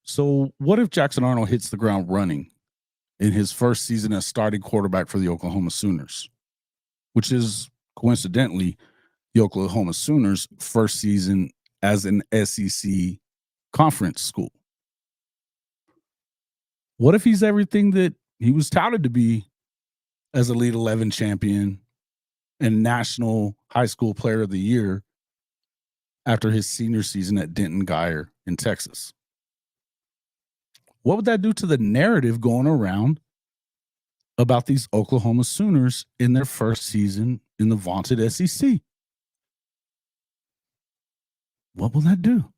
So what if Jackson Arnold hits the ground running in his first season as starting quarterback for the Oklahoma Sooners, which is coincidentally the Oklahoma Sooners' first season as an SEC conference school? What if he's everything that he was touted to be as Elite 11 champion and National High School Player of the Year after his senior season at Denton Guyer in Texas? What would that do to the narrative going around about these Oklahoma Sooners in their first season in the vaunted SEC? What will that do?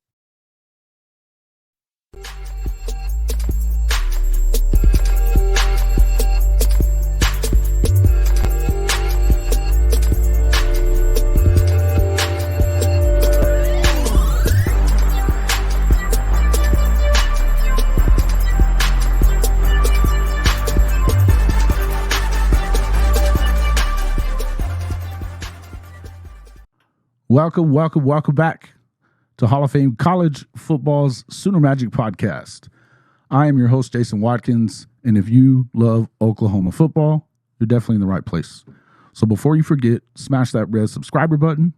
Welcome back to Hall of Fame College Football's Sooner Magic Podcast. I am your host, Jason Watkins, and if you love Oklahoma football, you're definitely in the right place. So before you forget, smash that red subscriber button,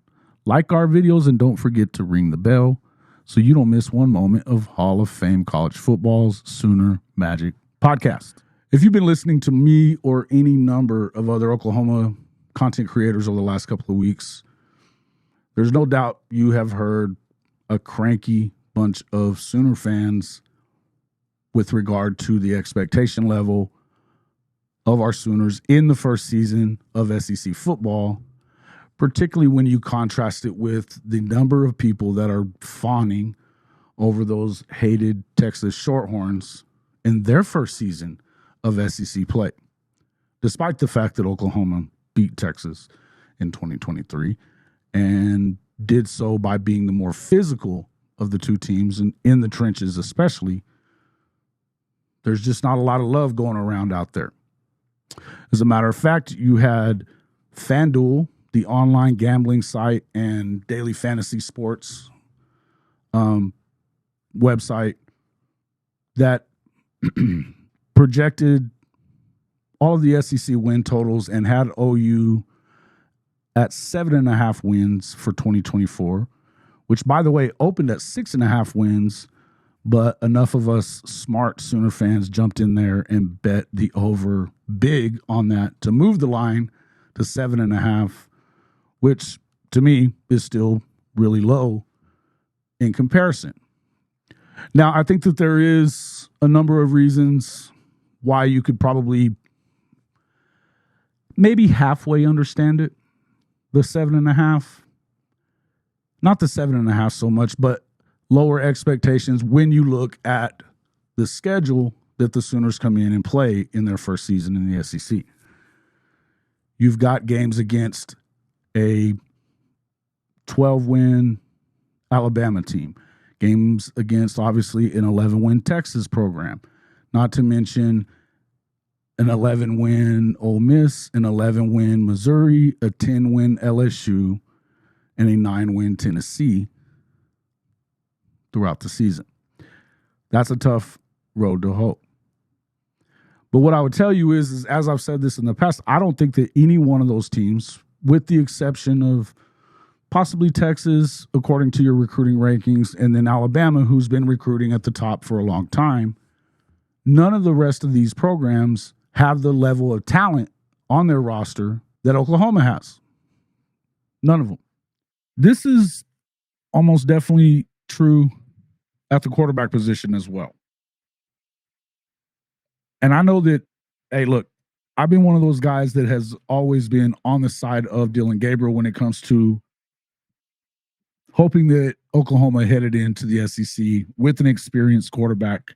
like our videos, and don't forget to ring the bell so you don't miss one moment of Hall of Fame College Football's Sooner Magic Podcast. If you've been listening to me or any number of other Oklahoma content creators over the last couple of weeks, there's no doubt you have heard a cranky bunch of Sooner fans with regard to the expectation level of our Sooners in the first season of SEC football, particularly when you contrast it with the number of people that are fawning over those hated Texas Shorthorns in their first season of SEC play, despite the fact that Oklahoma beat Texas in 2023. And did so by being the more physical of the two teams, and in the trenches especially. There's just not a lot of love going around out there. As a matter of fact, you had FanDuel, the online gambling site and daily fantasy sports website, that projected all of the SEC win totals and had OU at 7.5 wins for 2024, which, by the way, opened at 6.5 wins, but enough of us smart Sooner fans jumped in there and bet the over big on that to move the line to 7.5, which to me is still really low in comparison. Now, I think that there is a number of reasons why you could probably maybe halfway understand it. The 7.5, not the 7.5 so much, but lower expectations when you look at the schedule that the Sooners come in and play in their first season in the SEC. You've got games against a 12-win Alabama team, games against, obviously, an 11-win Texas program, not to mention an 11-win Ole Miss, an 11-win Missouri, a 10-win LSU, and a 9-win Tennessee throughout the season. That's a tough road to hoe. But what I would tell you is, as I've said this in the past, I don't think that any one of those teams, with the exception of possibly Texas, according to your recruiting rankings, and then Alabama, who's been recruiting at the top for a long time, none of the rest of these programs have the level of talent on their roster that Oklahoma has. None of them. This is almost definitely true at the quarterback position as well. And I know that, hey, look, I've been one of those guys that has always been on the side of Dylan Gabriel when it comes to hoping that Oklahoma headed into the SEC with an experienced quarterback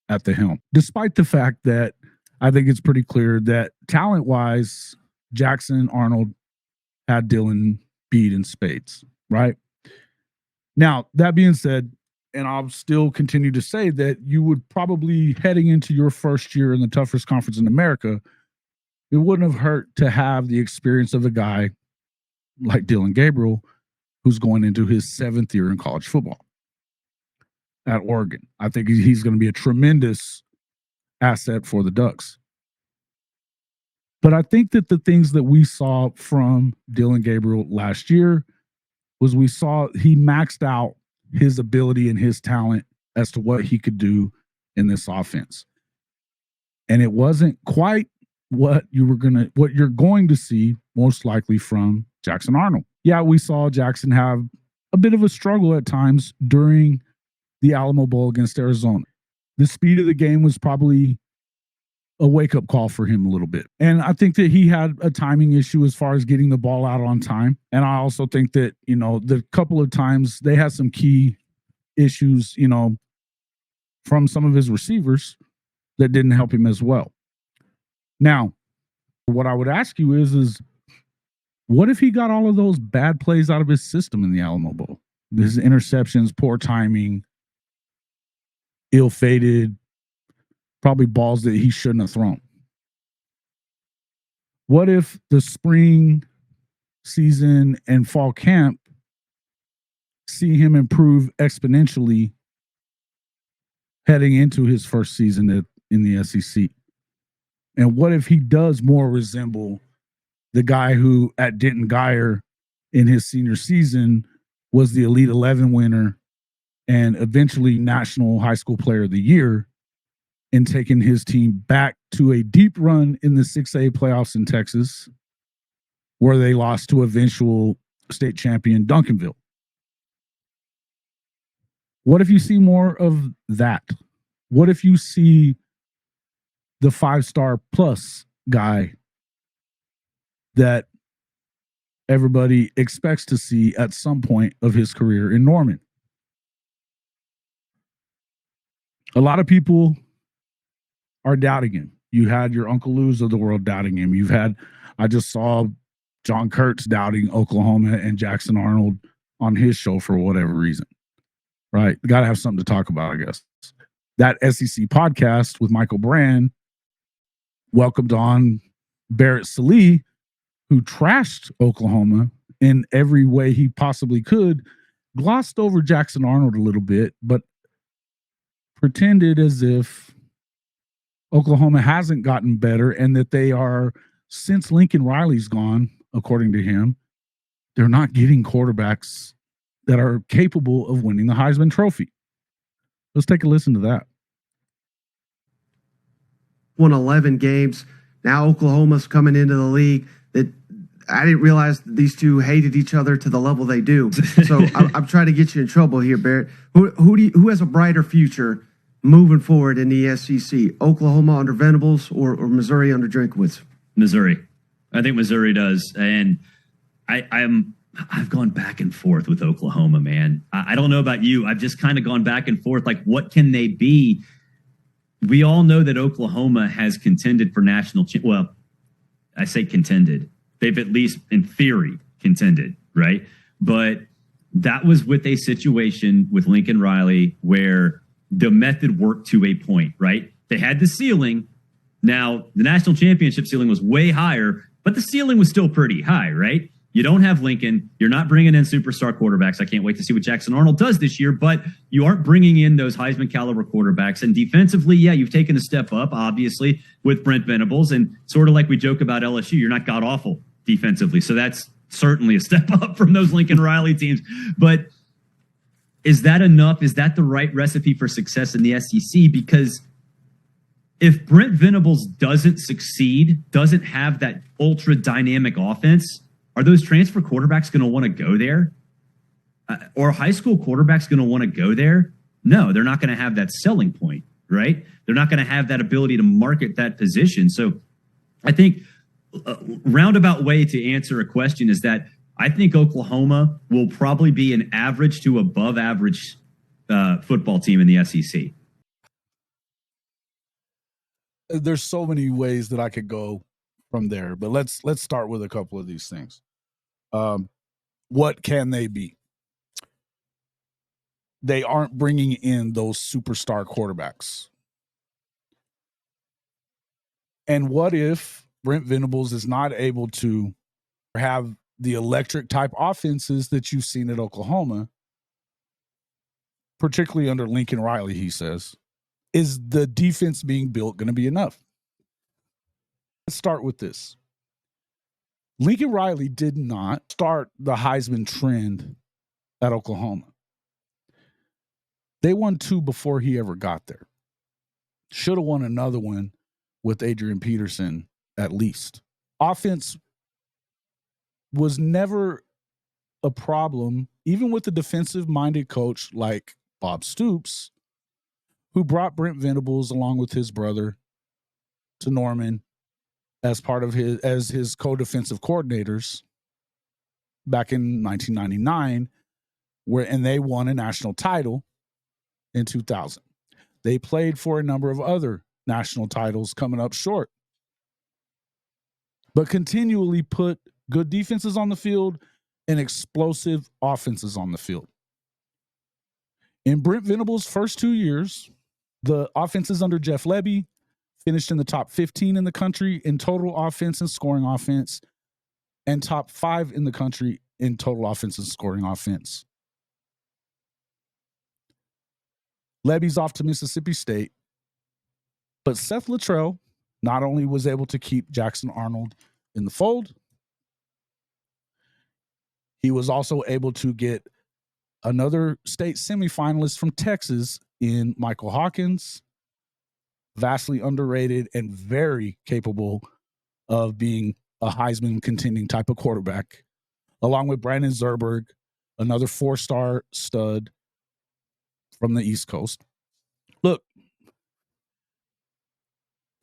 at the helm, despite the fact that I think it's pretty clear that talent-wise, Jackson Arnold had Dylan beat in spades, right? Now, that being said, and I'll still continue to say that you would probably, heading into your first year in the toughest conference in America, it wouldn't have hurt to have the experience of a guy like Dylan Gabriel, who's going into his 7th year in college football. at Oregon. I think he's going to be a tremendous asset for the Ducks. But I think that the things that we saw from Dillon Gabriel last year was we saw he maxed out his ability and his talent as to what he could do in this offense. And it wasn't quite what you're going to see most likely from Jackson Arnold. Yeah, we saw Jackson have a bit of a struggle at times during the Alamo Bowl against Arizona. The speed of the game was probably a wake-up call for him a little bit. And I think that he had a timing issue as far as getting the ball out on time. And I also think that, the couple of times they had some key issues, from some of his receivers that didn't help him as well. Now, what I would ask you is what if he got all of those bad plays out of his system in the Alamo Bowl? His interceptions, poor timing, ill-fated, probably balls that he shouldn't have thrown. What if the spring season and fall camp see him improve exponentially heading into his first season in the SEC? And what if he does more resemble the guy who at Denton Guyer in his senior season was the Elite 11 winner and eventually National High School Player of the Year, and taking his team back to a deep run in the 6A playoffs in Texas, where they lost to eventual state champion Duncanville? What if you see more of that? What if you see the 5-star plus guy that everybody expects to see at some point of his career in Norman? A lot of people are doubting him. You had your Uncle Lou's of the world doubting him. I just saw John Kurtz doubting Oklahoma and Jackson Arnold on his show for whatever reason. Right? Got to have something to talk about, I guess. That SEC podcast with Michael Brand welcomed on Barrett Sallee, who trashed Oklahoma in every way he possibly could, glossed over Jackson Arnold a little bit, but pretended as if Oklahoma hasn't gotten better and that they are, since Lincoln Riley's gone, according to him, they're not getting quarterbacks that are capable of winning the Heisman Trophy. Let's take a listen to that. Won 11 games. Now Oklahoma's coming into the league. That I didn't realize these two hated each other to the level they do. So I'm trying to get you in trouble here, Barrett. Who has a brighter future moving forward in the SEC? Oklahoma under Venables or Missouri under Drinkwitz? Missouri. I think Missouri does. And I've gone back and forth with Oklahoma, man. I don't know about you. I've just kind of gone back and forth. Like, what can they be? We all know that Oklahoma has contended for national. Well, I say contended. They've at least, in theory, contended, right? But that was with a situation with Lincoln Riley where the method worked to a point, right? They had the ceiling. Now, the national championship ceiling was way higher, but the ceiling was still pretty high, right? You don't have Lincoln. You're not bringing in superstar quarterbacks. I can't wait to see what Jackson Arnold does this year, but you aren't bringing in those Heisman caliber quarterbacks. And defensively, yeah, you've taken a step up, obviously, with Brent Venables. And sort of like we joke about LSU, you're not god awful defensively. So that's certainly a step up from those Lincoln Riley teams. But is that enough? Is that the right recipe for success in the SEC? Because if Brent Venables doesn't succeed, doesn't have that ultra dynamic offense, are those transfer quarterbacks going to want to go there? Or high school quarterbacks going to want to go there? No, they're not going to have that selling point, right? They're not going to have that ability to market that position. So I think a roundabout way to answer a question is that I think Oklahoma will probably be an average to above average football team in the SEC. There's so many ways that I could go from there, but let's start with a couple of these things. What can they be? They aren't bringing in those superstar quarterbacks. And what if Brent Venables is not able to have the electric type offenses that you've seen at Oklahoma? particularly under Lincoln Riley, he says, is the defense being built going to be enough? Let's start with this. Lincoln Riley did not start the Heisman trend at Oklahoma. They won 2 before he ever got there. Should have won another one with Adrian Peterson at least. Offense was never a problem, even with a defensive-minded coach like Bob Stoops, who brought Brent Venables along with his brother to Norman as part of his co-defensive coordinators back in 1999, and they won a national title in 2000. They played for a number of other national titles coming up short, but continually put good defenses on the field and explosive offenses on the field. In Brent Venables' first 2 years, the offenses under Jeff Lebby finished in the top 15 in the country in total offense and scoring offense, and top 5 in the country in total offense and scoring offense. Lebby's off to Mississippi State, but Seth Littrell not only was able to keep Jackson Arnold in the fold, he was also able to get another state semifinalist from Texas in Michael Hawkins, vastly underrated and very capable of being a Heisman contending type of quarterback, along with Brandon Zerberg, another 4-star stud from the East Coast. Look,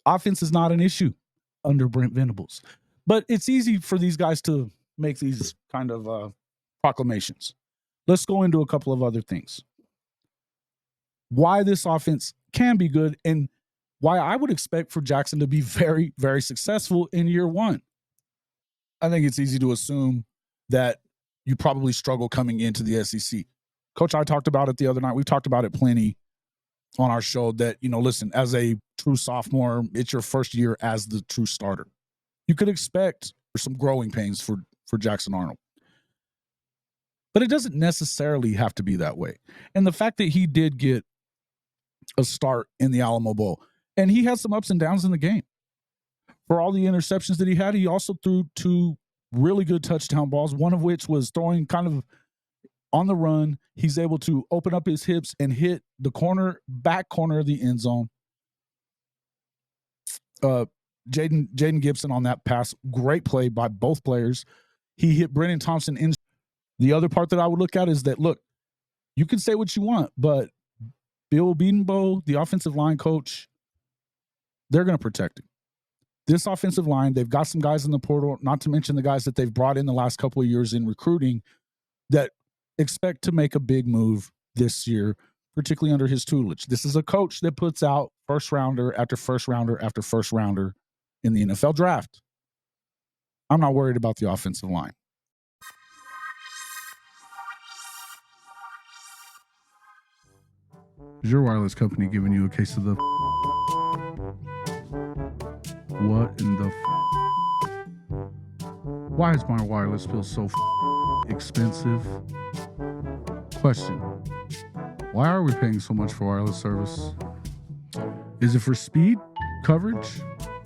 offense is not an issue under Brent Venables, but it's easy for these guys to make these kind of proclamations. Let's go into a couple of other things. Why this offense can be good and why I would expect for Jackson to be very, very successful in year 1. I think it's easy to assume that you probably struggle coming into the SEC. Coach, I talked about it the other night. We've talked about it plenty on our show that, listen, as a true sophomore, it's your first year as the true starter. You could expect some growing pains for Jackson Arnold. But it doesn't necessarily have to be that way. And the fact that he did get a start in the Alamo Bowl, and he had some ups and downs in the game. For all the interceptions that he had, he also threw 2 really good touchdown balls, one of which was throwing kind of on the run. He's able to open up his hips and hit the back corner of the end zone. Jaden Gibson on that pass, great play by both players. He hit Brennan Thompson in. The other part that I would look at is that, look, you can say what you want, but Bill Bedenbaugh, the offensive line coach, they're going to protect him. This offensive line, they've got some guys in the portal, not to mention the guys that they've brought in the last couple of years in recruiting that expect to make a big move this year, particularly under his tutelage. This is a coach that puts out first rounder after first rounder after first rounder in the NFL draft. I'm not worried about the offensive line. Is your wireless company giving you a case of the what in the why is my wireless bill so expensive? Question: why are we paying so much for wireless service? Is it for speed, coverage,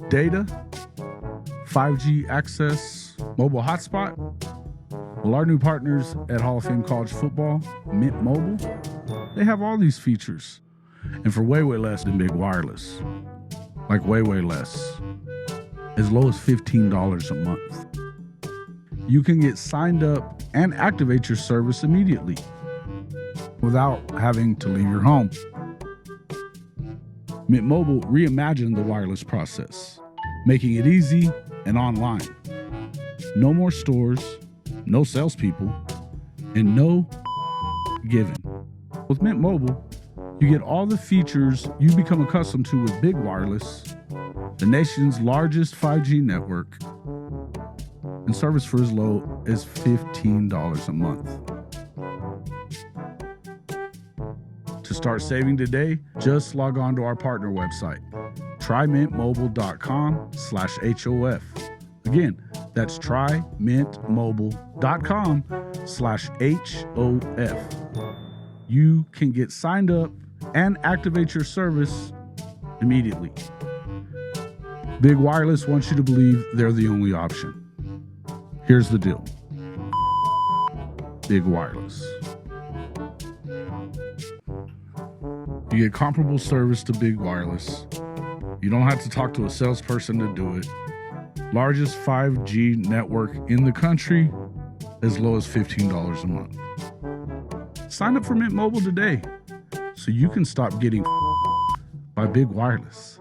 data, 5G access, mobile hotspot? Well, our new partners at Hall of Fame College Football, Mint Mobile, they have all these features, and for way, way less than big wireless. Like way, way less. As low as $15 a month. You can get signed up and activate your service immediately without having to leave your home. Mint Mobile reimagined the wireless process, making it easy and online. No more stores, no salespeople, and no giving. With Mint Mobile, you get all the features you become accustomed to with big wireless, the nation's largest 5G network, and service for as low as $15 a month. To start saving today, just log on to our partner website, trymintmobile.com/HOF. Again, that's trymintmobile.com/HOF. you can get signed up and activate your service immediately. Big Wireless wants you to believe they're the only option. Here's the deal. Big Wireless. You get comparable service to Big Wireless. You don't have to talk to a salesperson to do it. Largest 5G network in the country, as low as $15 a month. Sign up for Mint Mobile today so you can stop getting by Big Wireless.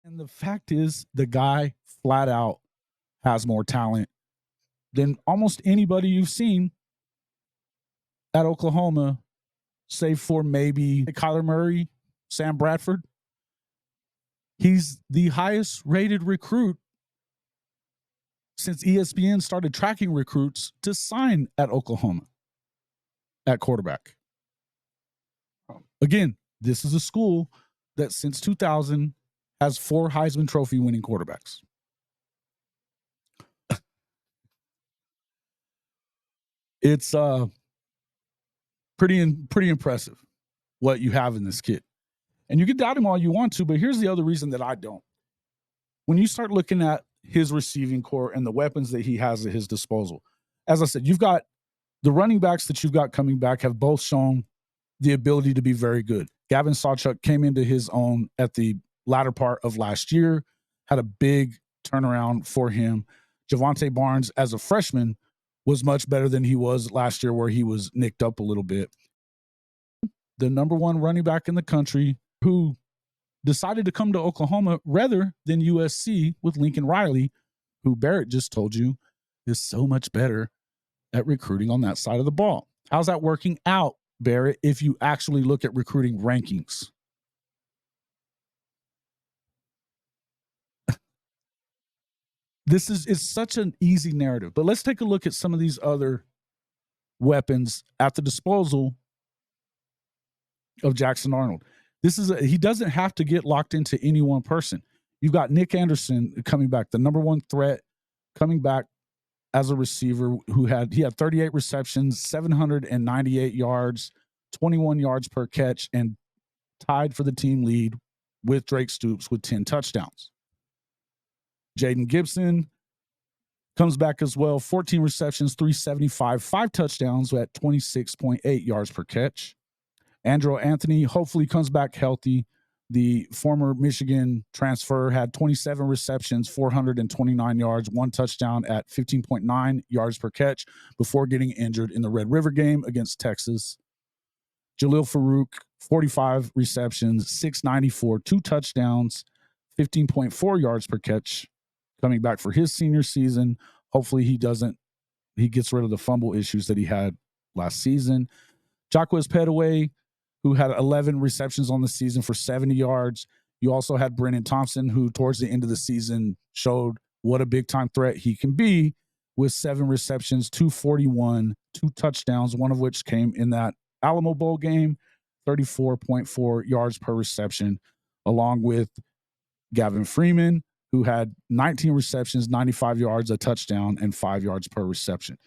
And the fact is, the guy flat out has more talent than almost anybody you've seen at Oklahoma, save for maybe Kyler Murray, Sam Bradford. He's the highest rated recruit since ESPN started tracking recruits to sign at Oklahoma at quarterback. Again, this is a school that since 2000 has 4 Heisman Trophy winning quarterbacks. It's pretty impressive what you have in this kid. And you can doubt him all you want to, but here's the other reason that I don't. When you start looking at his receiving core and the weapons that he has at his disposal, as I said, you've got the running backs that you've got coming back have both shown the ability to be very good. Gavin Sawchuk came into his own at the latter part of last year, had a big turnaround for him. Javante Barnes, as a freshman, was much better than he was last year, where he was nicked up a little bit. The number one running back in the country who decided to come to Oklahoma rather than USC with Lincoln Riley, who Barrett just told you is so much better at recruiting on that side of the ball. How's that working out, Barrett, if you actually look at recruiting rankings? This is such an easy narrative, but let's take a look at some of these other weapons at the disposal of Jackson Arnold. He doesn't have to get locked into any one person. You've got Nick Anderson coming back, the number one threat coming back as a receiver he had 38 receptions, 798 yards, 21 yards per catch, and tied for the team lead with Drake Stoops with 10 touchdowns. Jaden Gibson comes back as well, 14 receptions, 375, 5 touchdowns at 26.8 yards per catch. Andrew Anthony hopefully comes back healthy. The former Michigan transfer had 27 receptions, 429 yards, 1 touchdown at 15.9 yards per catch before getting injured in the Red River game against Texas. Jalil Farouk, 45 receptions, 694, 2 touchdowns, 15.4 yards per catch, coming back for his senior season. Hopefully he gets rid of the fumble issues that he had last season. Jacquez Petaway, who had 11 receptions on the season for 70 yards. You also had Brennan Thompson, who towards the end of the season showed what a big-time threat he can be with 7 receptions, 241, 2 touchdowns, one of which came in that Alamo Bowl game, 34.4 yards per reception, along with Gavin Freeman, who had 19 receptions, 95 yards, a touchdown, and 5 yards per reception.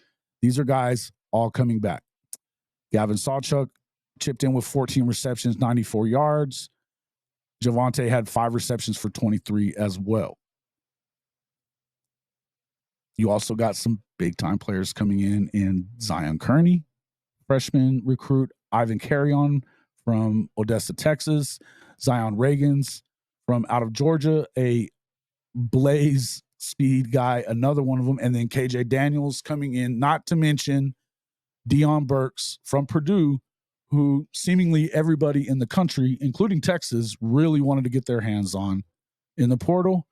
These are guys all coming back. Gavin Sawchuk chipped in with 14 receptions, 94 yards. Javante had 5 receptions for 23 as well. You also got some big-time players coming in Zion Kearney, freshman recruit, Ivan Carrion from Odessa, Texas, Zion Reagans from out of Georgia, a blaze speed guy, another one of them, and then KJ Daniels coming in, not to mention Deion Burks from Purdue, who seemingly everybody in the country, including Texas, really wanted to get their hands on in the portal,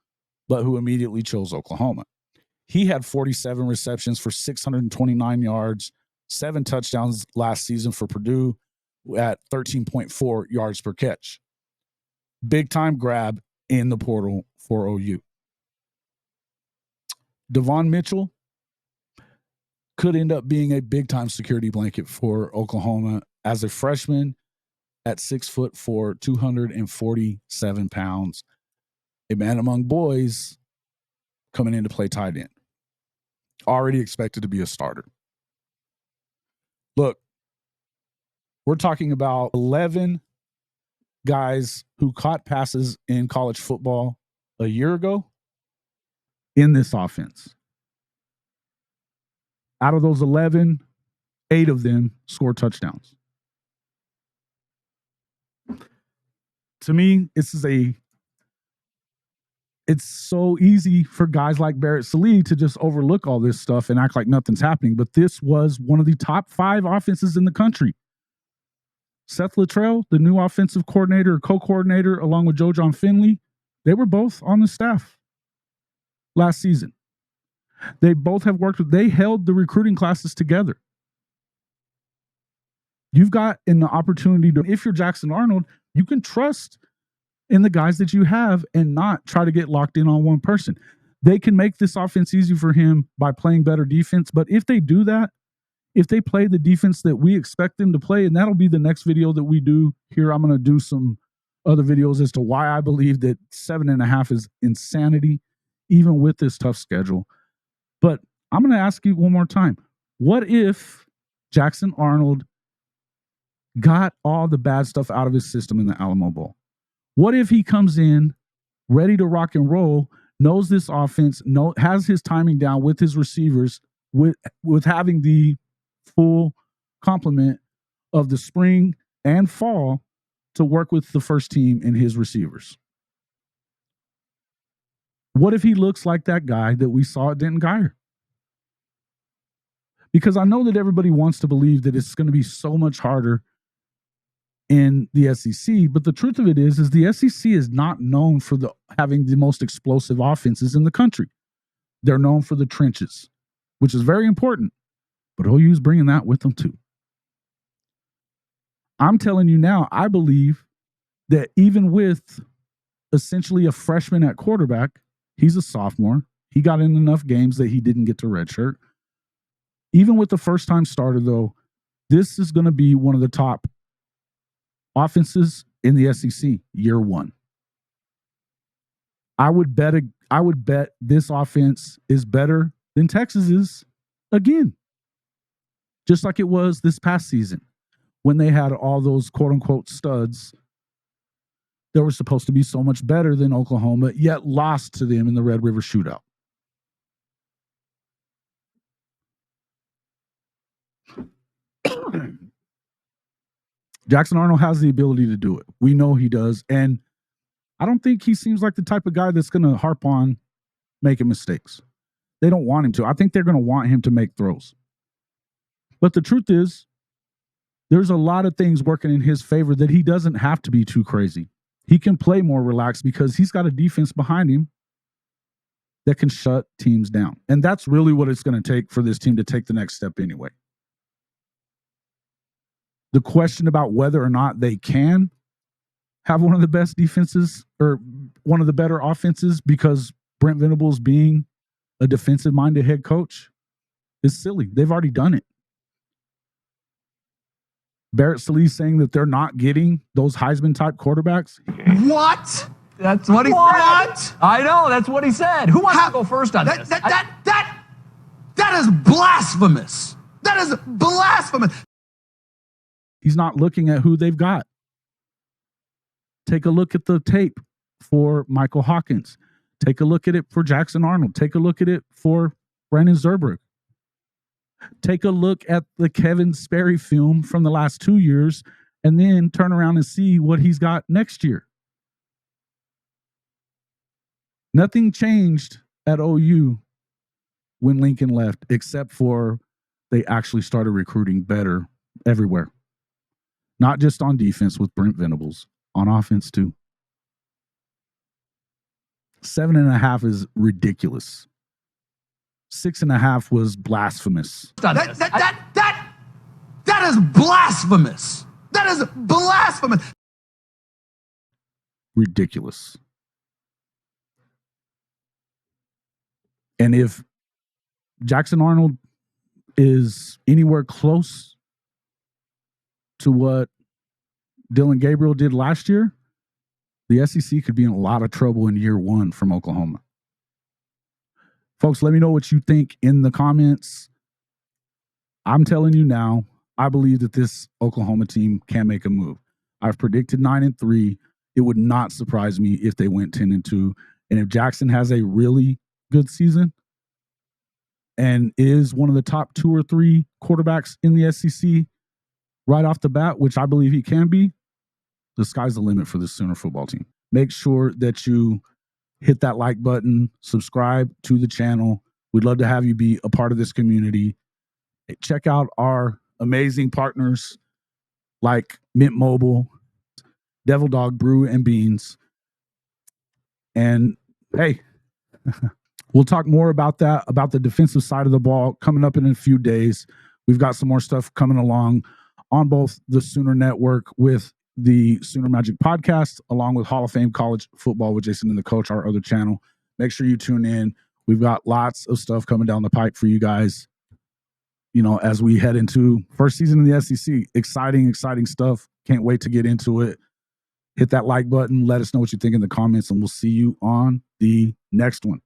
but who immediately chose Oklahoma. He had 47 receptions for 629 yards, 7 touchdowns last season for Purdue at 13.4 yards per catch. Big time grab in the portal for OU. Devon Mitchell, could end up being a big-time security blanket for Oklahoma as a freshman at 6'4", 247 pounds. A man among boys coming in to play tight end. Already expected to be a starter. Look, we're talking about 11 guys who caught passes in college football a year ago in this offense. Out of those 11, 8 of them scored touchdowns. To me, it's so easy for guys like Barrett Sallee to just overlook all this stuff and act like nothing's happening. But this was one of the top 5 offenses in the country. Seth Luttrell, the new offensive coordinator, co-coordinator, along with Joe John Finley, they were both on the staff last season. They both have they held the recruiting classes together. You've got an opportunity to, if you're Jackson Arnold, you can trust in the guys that you have and not try to get locked in on one person. They can make this offense easy for him by playing better defense. But if they do that, if they play the defense that we expect them to play, and that'll be the next video that we do here, I'm going to do some other videos as to why I believe that 7.5 is insanity, even with this tough schedule. But I'm going to ask you one more time. What if Jackson Arnold got all the bad stuff out of his system in the Alamo Bowl? What if he comes in ready to rock and roll, knows this offense, has his timing down with his receivers, with having the full complement of the spring and fall to work with the first team and his receivers? What if he looks like that guy that we saw at Denton Guyer? Because I know that everybody wants to believe that it's going to be so much harder in the SEC, but the truth of it is the SEC is not known for having the most explosive offenses in the country. They're known for the trenches, which is very important, but OU's bringing that with them too. I'm telling you now, I believe that even with essentially a freshman at quarterback, he's a sophomore. He got in enough games that he didn't get to redshirt. Even with the first-time starter, though, this is going to be one of the top offenses in the SEC year one. I would bet this offense is better than Texas's again. Just like it was this past season when they had all those quote-unquote studs that were supposed to be so much better than Oklahoma, yet lost to them in the Red River Shootout. Jackson Arnold has the ability to do it. We know he does. And I don't think he seems like the type of guy that's going to harp on making mistakes. They don't want him to. I think they're going to want him to make throws. But the truth is, there's a lot of things working in his favor that he doesn't have to be too crazy. He can play more relaxed because he's got a defense behind him that can shut teams down. And that's really what it's going to take for this team to take the next step anyway. The question about whether or not they can have one of the best defenses or one of the better offenses because Brent Venables being a defensive-minded head coach is silly. They've already done it. Barrett Sallee saying that they're not getting those Heisman-type quarterbacks. What? That's what he said. I know, that's what he said. Who wants to go first on this? That is blasphemous. That is blasphemous. He's not looking at who they've got. Take a look at the tape for Michael Hawkins. Take a look at it for Jackson Arnold. Take a look at it for Brandon Zerberg. Take a look at the Kevin Sperry film from the last 2 years and then turn around and see what he's got next year. Nothing changed at OU when Lincoln left, except for they actually started recruiting better everywhere. Not just on defense with Brent Venables, on offense too. 7.5 is ridiculous. 6.5 was blasphemous. That is blasphemous. That is blasphemous. Ridiculous. And if Jackson Arnold is anywhere close to what Dylan Gabriel did last year, the SEC could be in a lot of trouble in year one from Oklahoma. Folks, let me know what you think in the comments. I'm telling you now, I believe that this Oklahoma team can make a move. I've predicted 9-3. It would not surprise me if they went 10-2. And if Jackson has a really good season and is one of the top 2 or 3 quarterbacks in the SEC right off the bat, which I believe he can be, the sky's the limit for this Sooner football team. Make sure that you hit that like button, subscribe to the channel. We'd love to have you be a part of this community. Check out our amazing partners like Mint Mobile, Devil Dog Brew and Beans. And hey, we'll talk more about that, about the defensive side of the ball coming up in a few days. We've got some more stuff coming along on both the Sooner Network with the Sooner Magic podcast, along with Hall of Fame College Football with Jason and the Coach, our other channel. Make sure you tune in. We've got lots of stuff coming down the pipe for you guys, you know, as we head into first season in the SEC. Exciting stuff. Can't wait to get into it. Hit that like button. Let us know what you think in the comments, and we'll see you on the next one.